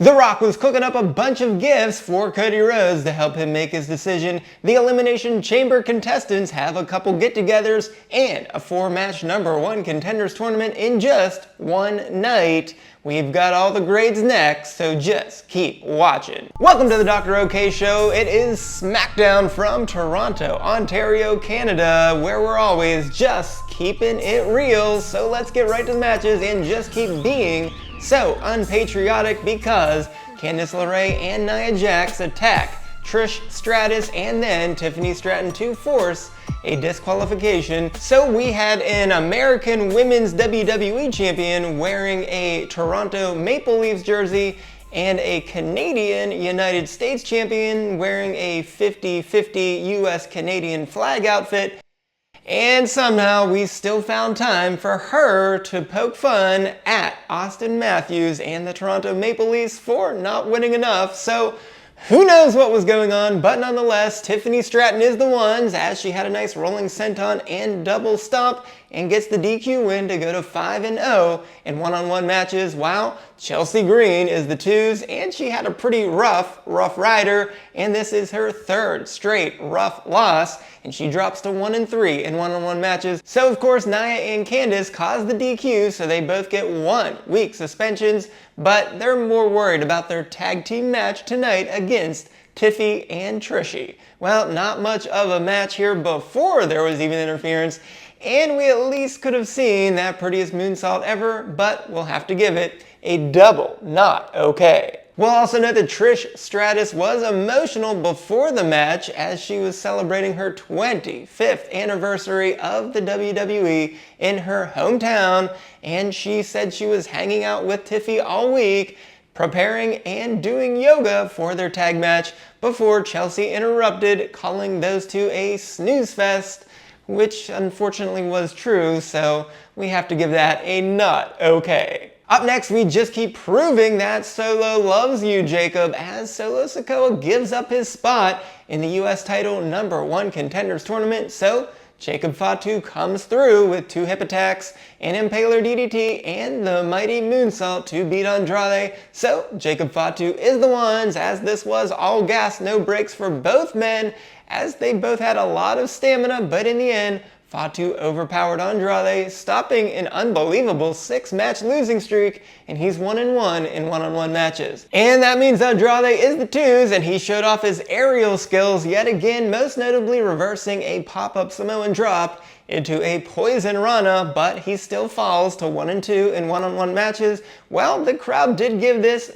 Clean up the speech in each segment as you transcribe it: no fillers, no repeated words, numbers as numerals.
The Rock was cooking up a bunch of gifts for Cody Rhodes to help him make his decision. The Elimination Chamber contestants have a couple get-togethers and a 4-match #1 contenders tournament in just one night. We've got all the grades next, so just keep watching. Welcome to the Doktor O'Kay Show. It is SmackDown from Toronto, Ontario, Canada, where we're always just keeping it real. So let's get right to the matches and just keep being so unpatriotic because Candice LeRae and Nia Jax attack Trish Stratus and then Tiffany Stratton to force a disqualification. So we had an American Women's WWE Champion wearing a Toronto Maple Leafs jersey and a Canadian United States Champion wearing a 50-50 US Canadian flag outfit. And somehow we still found time for her to poke fun at Austin Matthews and the Toronto Maple Leafs for not winning enough. So who knows what was going on, but nonetheless, Tiffany Stratton is the ones as she had a nice rolling senton and double stomp and gets the DQ win to go to 5-0 in one-on-one matches, while Chelsea Green is the 2s, and she had a pretty rough rider, and this is her 3rd straight rough loss, and she drops to 1-3 in one-on-one matches. So of course, Nia and Candice caused the DQ, so they both get 1 week suspensions, but they're more worried about their tag team match tonight against Tiffy and Trishy. Well, not much of a match here before there was even interference, and we at least could have seen that prettiest moonsault ever, but we'll have to give it a double not okay. We'll also note that Trish Stratus was emotional before the match as she was celebrating her 25th anniversary of the WWE in her hometown, and she said she was hanging out with Tiffy all week, preparing and doing yoga for their tag match before Chelsea interrupted, calling those two a snooze fest, which unfortunately was true, so we have to give that a not okay. Up next, we just keep proving that Solo loves you, Jacob, as Solo Sikoa gives up his spot in the US title #1 contenders tournament. So Jacob Fatu comes through with 2 hip attacks, an Impaler DDT, and the mighty moonsault to beat Andrade. So Jacob Fatu is the ones, as this was all gas, no brakes for both men, as they both had a lot of stamina, but in the end, Fatu overpowered Andrade, stopping an unbelievable 6-match losing streak, and he's 1-1 in one-on-one matches. And that means Andrade is the 2s, and he showed off his aerial skills yet again, most notably reversing a pop-up Samoan drop into a Poison Rana, but he still falls to 1-2 in one-on-one matches. Well, the crowd did give this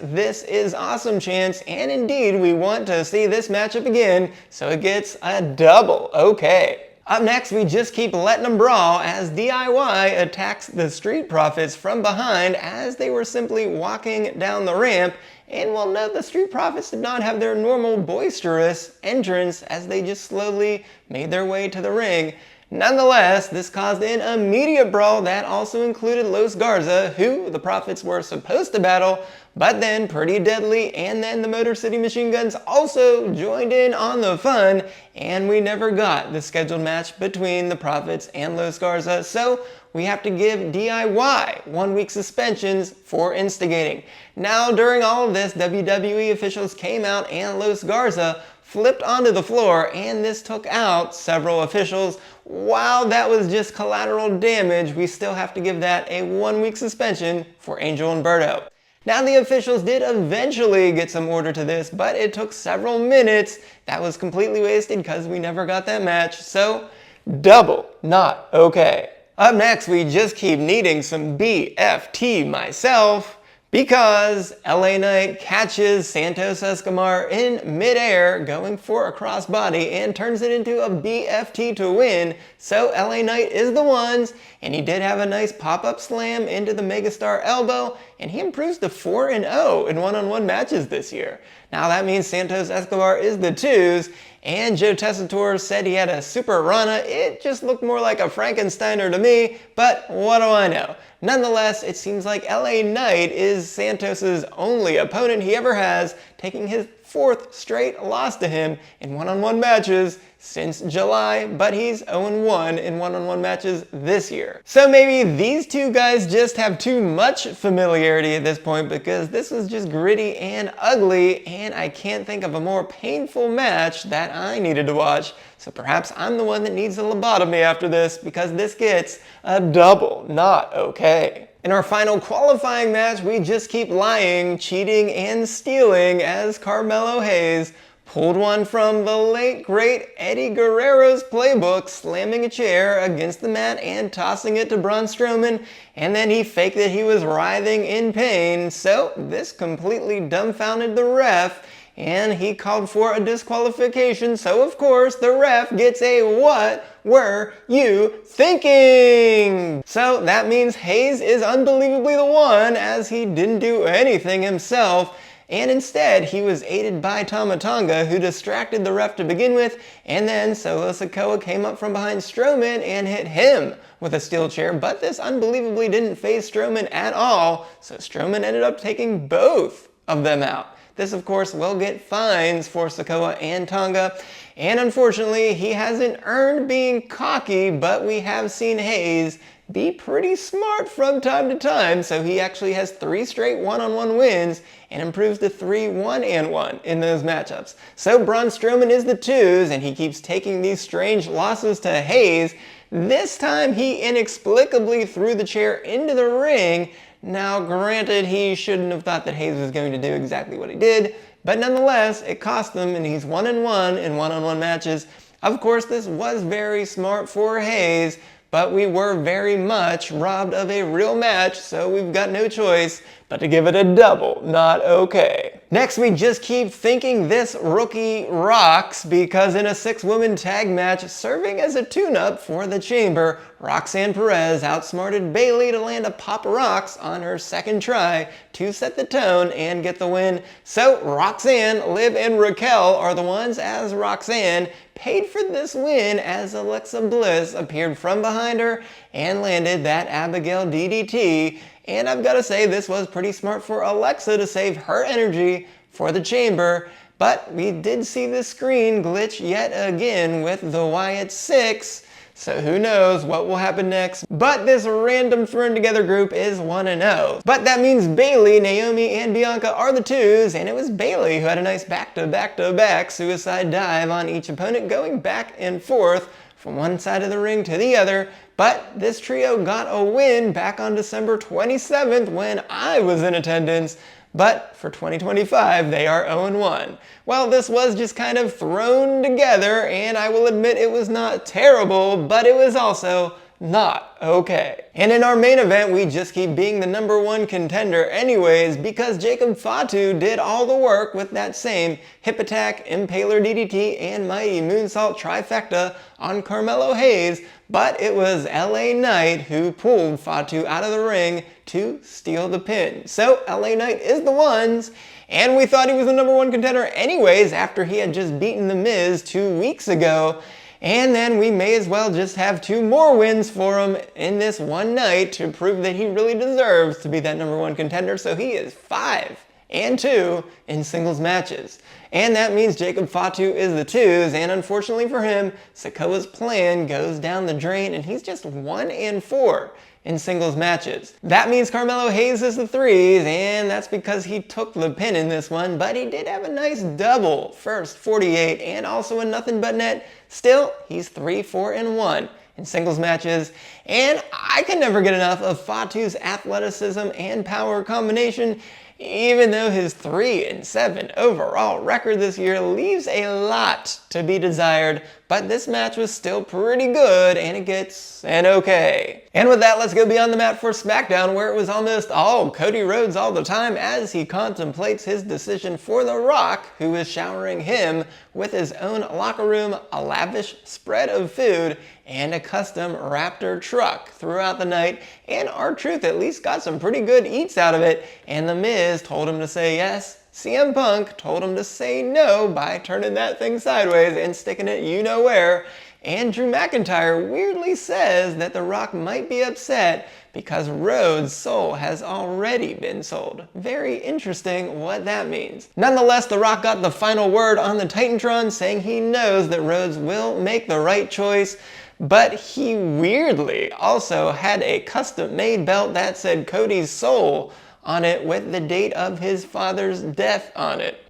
is awesome chance, and indeed we want to see this matchup again, so it gets a double okay. Up next, we just keep letting them brawl as DIY attacks the Street Profits from behind as they were simply walking down the ramp. And we'll note the Street Profits did not have their normal boisterous entrance as they just slowly made their way to the ring. Nonetheless, this caused an immediate brawl that also included Los Garza, who the Profits were supposed to battle, but then Pretty Deadly and then the Motor City Machine Guns also joined in on the fun, and we never got the scheduled match between the Profits and Los Garza, so we have to give DIY 1 week suspensions for instigating. Now, during all of this, WWE officials came out and Los Garza flipped onto the floor, and this took out several officials. While that was just collateral damage, we still have to give that a 1 week suspension for Angel Umberto. Now, the officials did eventually get some order to this, but it took several minutes. That was completely wasted because we never got that match, so double not okay. Up next, we just keep needing some BFT myself, because LA Knight catches Santos Escobar in midair going for a crossbody and turns it into a BFT to win. So LA Knight is the ones, and he did have a nice pop-up slam into the Megastar elbow, and he improves to 4-0 in one-on-one matches this year. Now that means Santos Escobar is the 2s, and Joe Tessitore said he had a Super Rana. It just looked more like a Frankensteiner to me, but what do I know? Nonetheless, it seems like LA Knight is Santos's only opponent he ever has, taking his 4th straight loss to him in one-on-one matches since July, but he's 0-1 in one-on-one matches this year. So maybe these two guys just have too much familiarity familiarity at this point because this was just gritty and ugly, and I can't think of a more painful match that I needed to watch. So perhaps I'm the one that needs a lobotomy after this because this gets a double not okay. In our final qualifying match, we just keep lying, cheating, and stealing as Carmelo Hayes pulled one from the late great Eddie Guerrero's playbook, slamming a chair against the mat and tossing it to Braun Strowman, and then he faked that he was writhing in pain. So this completely dumbfounded the ref, and he called for a disqualification. So of course the ref gets a "what were you thinking?" So that means Hayes is unbelievably the one, as he didn't do anything himself. And instead, he was aided by Tama Tonga, who distracted the ref to begin with, and then Solo Sikoa came up from behind Strowman and hit him with a steel chair, but this unbelievably didn't faze Strowman at all, so Strowman ended up taking both of them out. This, of course, will get fines for Sikoa and Tonga, and unfortunately, he hasn't earned being cocky, but we have seen Hayes be pretty smart from time to time, so he actually has 3 straight one-on-one wins and improves to 3-1-1 in those matchups. So Braun Strowman is the 2s, and he keeps taking these strange losses to Hayes. This time he inexplicably threw the chair into the ring. Now granted, he shouldn't have thought that Hayes was going to do exactly what he did, but nonetheless, it cost him, and he's 1-1 in one-on-one matches. Of course, this was very smart for Hayes, but we were very much robbed of a real match, so we've got no choice but to give it a double not okay. Next, we just keep thinking this rookie rocks because in a 6-woman tag match serving as a tune-up for the Chamber, Roxanne Perez outsmarted Bayley to land a pop rocks on her second try to set the tone and get the win. So Roxanne, Liv, and Raquel are the ones, as Roxanne paid for this win as Alexa Bliss appeared from behind her and landed that Abigail DDT. And I've got to say, this was pretty smart for Alexa to save her energy for the Chamber, but we did see the screen glitch yet again with the Wyatt 6, so who knows what will happen next. But this random thrown together group is 1-0. But that means Bayley, Naomi, and Bianca are the 2s, and it was Bayley who had a nice back-to-back-to-back suicide dive on each opponent, going back and forth from one side of the ring to the other. But this trio got a win back on December 27th when I was in attendance. But for 2025, they are 0-1. Well, this was just kind of thrown together, and I will admit it was not terrible, but it was also not okay. And in our main event, we just keep being the #1 contender anyways, because Jacob Fatu did all the work with that same hip attack, impaler DDT, and mighty moonsault trifecta on Carmelo Hayes, but it was LA Knight who pulled Fatu out of the ring to steal the pin. So LA Knight is the ones, and we thought he was the #1 contender anyways after he had just beaten The Miz 2 weeks ago. And then we may as well just have 2 more wins for him in this one night to prove that he really deserves to be that #1 contender. So he is 5-2 in singles matches. And that means Jacob Fatu is the 2s, and unfortunately for him, Sikoa's plan goes down the drain, and he's just 1-4 in singles matches. That means Carmelo Hayes is the 3s, and that's because he took the pin in this one, but he did have a nice double first 48 and also a nothing but net. Still, he's 3-4-1 in singles matches, and I can never get enough of Fatu's athleticism and power combination, even though his 3-7 overall record this year leaves a lot to be desired. But this match was still pretty good, and it gets an okay. And with that, let's go beyond the mat for SmackDown, where it was almost all Cody Rhodes all the time as he contemplates his decision for The Rock, who is showering him with his own locker room, a lavish spread of food, and a custom Raptor truck throughout the night. And R-Truth at least got some pretty good eats out of it, and The Miz told him to say yes. CM Punk told him to say no by turning that thing sideways and sticking it you know where. And Drew McIntyre weirdly says that The Rock might be upset because Rhodes' soul has already been sold. Very interesting what that means. Nonetheless, The Rock got the final word on the Titantron, saying he knows that Rhodes will make the right choice, but he weirdly also had a custom-made belt that said Cody's soul on it with the date of his father's death on it.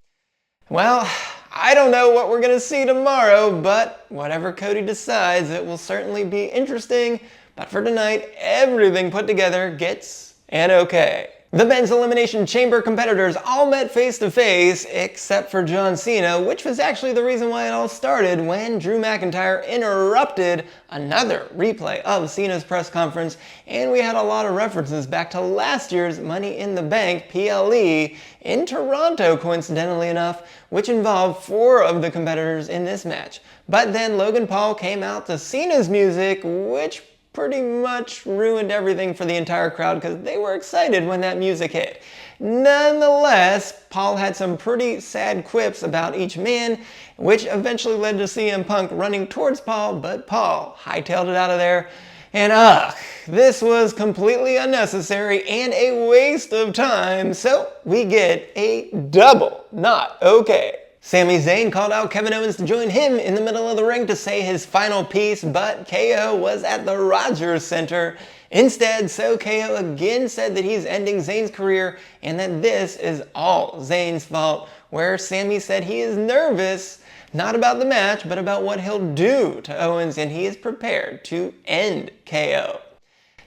Well, I don't know what we're gonna see tomorrow, but whatever Cody decides, it will certainly be interesting. But for tonight, everything put together gets an okay. The men's Elimination Chamber competitors all met face to face, except for John Cena, which was actually the reason why it all started when Drew McIntyre interrupted another replay of Cena's press conference, and we had a lot of references back to last year's Money in the Bank PLE in Toronto, coincidentally enough, which involved 4 of the competitors in this match. But then Logan Paul came out to Cena's music, which pretty much ruined everything for the entire crowd because they were excited when that music hit. Nonetheless, Paul had some pretty sad quips about each man, which eventually led to CM Punk running towards Paul, but Paul hightailed it out of there. And this was completely unnecessary and a waste of time, so we get a double not okay. Sami Zayn called out Kevin Owens to join him in the middle of the ring to say his final piece, but KO was at the Rogers Center instead, so KO again said that he's ending Zayn's career and that this is all Zayn's fault, where Sami said he is nervous, not about the match, but about what he'll do to Owens, and he is prepared to end KO.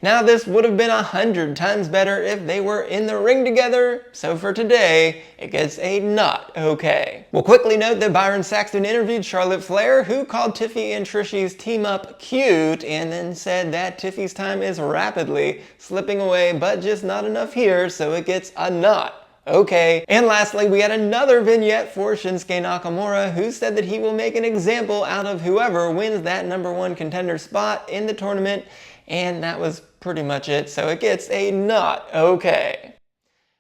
Now, this would have been 100 times better if they were in the ring together, so for today, it gets a not okay. We'll quickly note that Byron Saxton interviewed Charlotte Flair, who called Tiffy and Trishie's team up cute, and then said that Tiffy's time is rapidly slipping away, but just not enough here, so it gets a not okay. And lastly, we had another vignette for Shinsuke Nakamura, who said that he will make an example out of whoever wins that #1 contender spot in the tournament, and that was pretty much it, so it gets a not okay.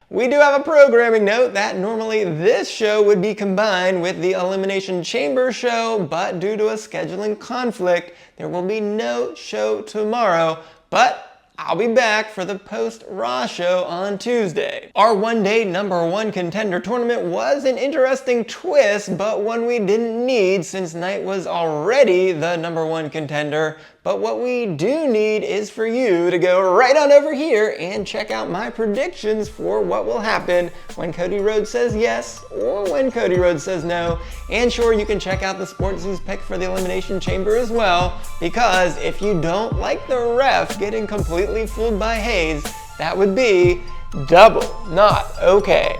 We do have a programming note that normally this show would be combined with the Elimination Chamber show, but due to a scheduling conflict, there will be no show tomorrow, but I'll be back for the post-Raw show on Tuesday. Our one-day #1 contender tournament was an interesting twist, but one we didn't need since Knight was already the #1 contender. But what we do need is for you to go right on over here and check out my predictions for what will happen when Cody Rhodes says yes or when Cody Rhodes says no. And sure, you can check out the SportsZu's pick for the Elimination Chamber as well, because if you don't like the ref getting completely fooled by Hayes, that would be double not okay.